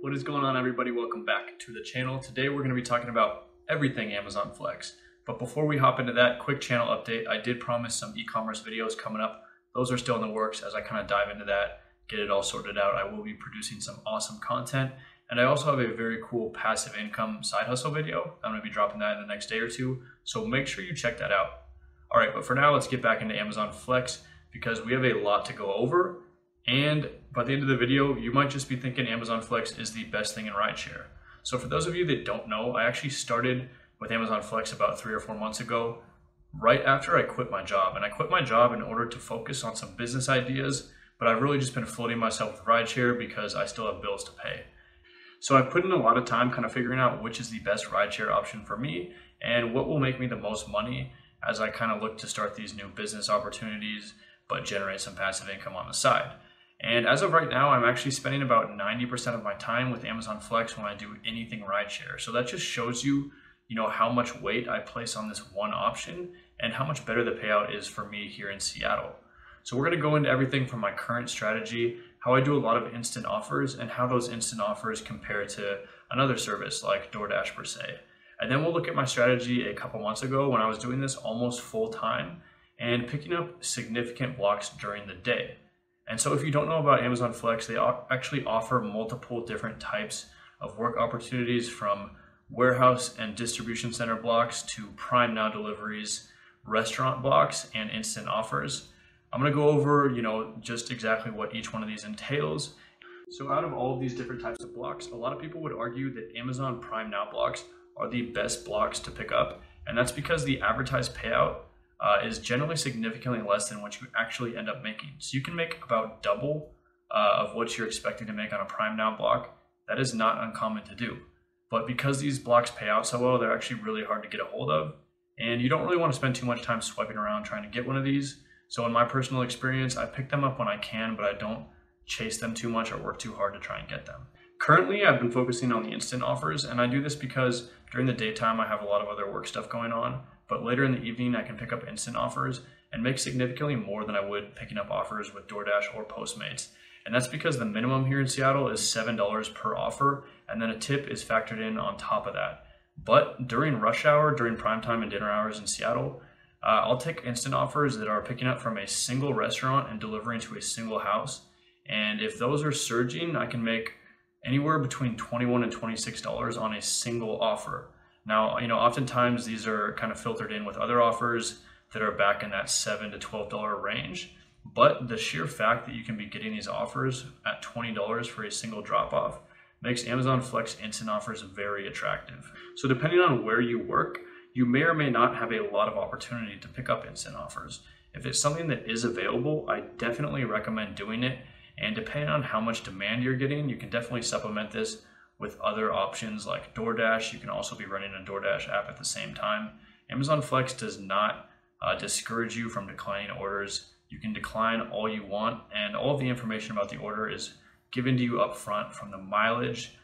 What is going on, everybody? Welcome back to the channel. Today we're going to be talking about everything Amazon Flex. But before we hop into that, quick channel update. I did promise some e-commerce videos coming up. Those are still in the works. As I kind of dive into that, get it all sorted out, I will be producing some awesome content. And I also have a very cool passive income side hustle video. I'm going to be dropping that in the next day or two. So make sure you check that out. All right, but for now, let's get back into Amazon Flex because we have a lot to go over. And by the end of the video, you might just be thinking Amazon Flex is the best thing in rideshare. So for those of you that don't know, I actually started with Amazon Flex about 3 or 4 months ago, right after I quit my job. And I quit my job in order to focus on some business ideas, but I've really just been floating myself with rideshare because I still have bills to pay. So I've put in a lot of time kind of figuring out which is the best rideshare option for me and what will make me the most money as I kind of look to start these new business opportunities, but generate some passive income on the side. And as of right now, I'm actually spending about 90% of my time with Amazon Flex when I do anything rideshare. So that just shows you, how much weight I place on this one option and how much better the payout is for me here in Seattle. So we're going to go into everything from my current strategy, how I do a lot of instant offers, and how those instant offers compare to another service like DoorDash per se. And then we'll look at my strategy a couple months ago when I was doing this almost full time and picking up significant blocks during the day. And so if you don't know about Amazon Flex, they actually offer multiple different types of work opportunities, from warehouse and distribution center blocks to Prime Now deliveries, restaurant blocks, and instant offers. I'm going to go over, just exactly what each one of these entails. So out of all of these different types of blocks, a lot of people would argue that Amazon Prime Now blocks are the best blocks to pick up. And that's because the advertised payout is generally significantly less than what you actually end up making. So you can make about double of what you're expecting to make on a Prime Now block. That is not uncommon to do. But because these blocks pay out so well, they're actually really hard to get a hold of. And you don't really want to spend too much time swiping around trying to get one of these. So in my personal experience, I pick them up when I can, but I don't chase them too much or work too hard to try and get them. Currently, I've been focusing on the instant offers, and I do this because during the daytime, I have a lot of other work stuff going on. But later in the evening, I can pick up instant offers and make significantly more than I would picking up offers with DoorDash or Postmates. And that's because the minimum here in Seattle is $7 per offer, and then a tip is factored in on top of that. But during rush hour, during prime time and dinner hours in Seattle, I'll take instant offers that are picking up from a single restaurant and delivering to a single house. And if those are surging, I can make anywhere between $21 and $26 on a single offer. Now, oftentimes these are kind of filtered in with other offers that are back in that $7 to $12 range. But the sheer fact that you can be getting these offers at $20 for a single drop-off makes Amazon Flex instant offers very attractive. So depending on where you work, you may or may not have a lot of opportunity to pick up instant offers. If it's something that is available, I definitely recommend doing it. And depending on how much demand you're getting, you can definitely supplement this with other options like DoorDash. You can also be running a DoorDash app at the same time. Amazon Flex does not discourage you from declining orders. You can decline all you want, and all of the information about the order is given to you up front, from the mileage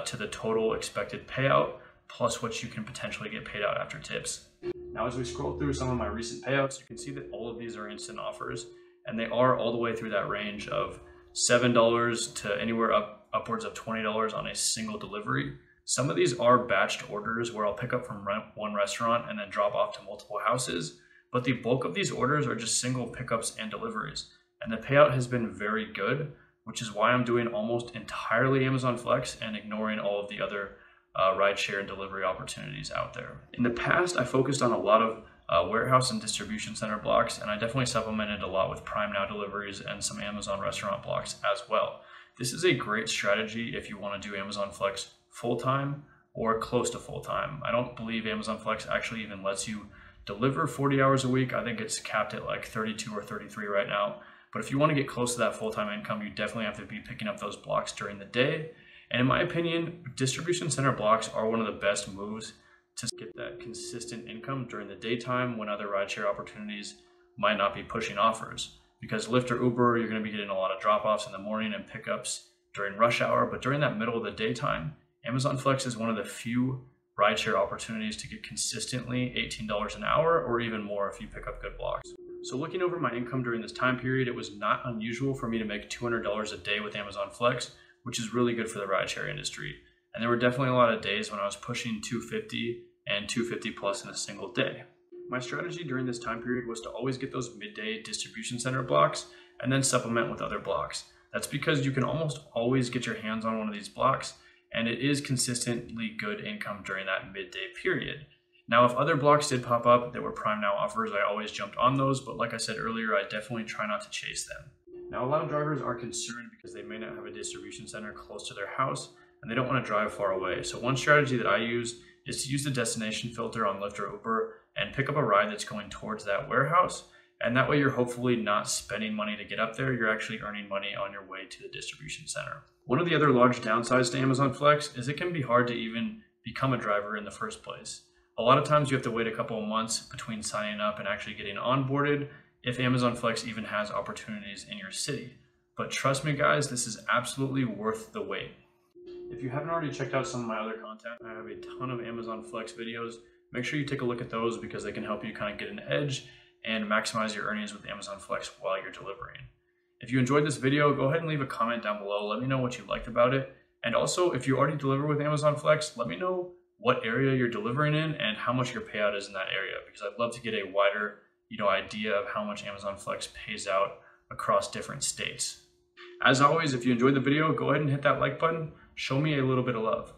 to the total expected payout, plus what you can potentially get paid out after tips. Now, as we scroll through some of my recent payouts, you can see that all of these are instant offers, and they are all the way through that range of $7 to anywhere upwards of $20 on a single delivery. Some of these are batched orders where I'll pick up from one restaurant and then drop off to multiple houses, but the bulk of these orders are just single pickups and deliveries. And the payout has been very good, which is why I'm doing almost entirely Amazon Flex and ignoring all of the other rideshare and delivery opportunities out there. In the past, I focused on a lot of warehouse and distribution center blocks, and I definitely supplemented a lot with Prime Now deliveries and some Amazon restaurant blocks as well. This is a great strategy if you want to do Amazon Flex full-time or close to full-time. I don't believe Amazon Flex actually even lets you deliver 40 hours a week. I think it's capped at like 32 or 33 right now. But if you want to get close to that full-time income, you definitely have to be picking up those blocks during the day. And in my opinion, distribution center blocks are one of the best moves to get that consistent income during the daytime when other rideshare opportunities might not be pushing offers. Because Lyft or Uber, you're going to be getting a lot of drop-offs in the morning and pickups during rush hour. But during that middle of the daytime, Amazon Flex is one of the few rideshare opportunities to get consistently $18 an hour or even more if you pick up good blocks. So looking over my income during this time period, it was not unusual for me to make $200 a day with Amazon Flex, which is really good for the rideshare industry. And there were definitely a lot of days when I was pushing 250 and 250 plus in a single day. My strategy during this time period was to always get those midday distribution center blocks and then supplement with other blocks. That's because you can almost always get your hands on one of these blocks, and it is consistently good income during that midday period. Now, if other blocks did pop up that were Prime Now offers, I always jumped on those, but like I said earlier, I definitely try not to chase them. Now, a lot of drivers are concerned because they may not have a distribution center close to their house, and they don't want to drive far away. So one strategy that I use is to use the destination filter on Lyft or Uber and pick up a ride that's going towards that warehouse. And that way you're hopefully not spending money to get up there, you're actually earning money on your way to the distribution center. One of the other large downsides to Amazon Flex is it can be hard to even become a driver in the first place. A lot of times you have to wait a couple of months between signing up and actually getting onboarded if Amazon Flex even has opportunities in your city. But trust me guys, this is absolutely worth the wait. If you haven't already checked out some of my other content, I have a ton of Amazon Flex videos. Make sure you take a look at those because they can help you kind of get an edge and maximize your earnings with Amazon Flex while you're delivering. If you enjoyed this video, go ahead and leave a comment down below. Let me know what you liked about it. And also, if you already deliver with Amazon Flex, let me know what area you're delivering in and how much your payout is in that area, because I'd love to get a wider, idea of how much Amazon Flex pays out across different states. As always, if you enjoyed the video, go ahead and hit that like button. Show me a little bit of love.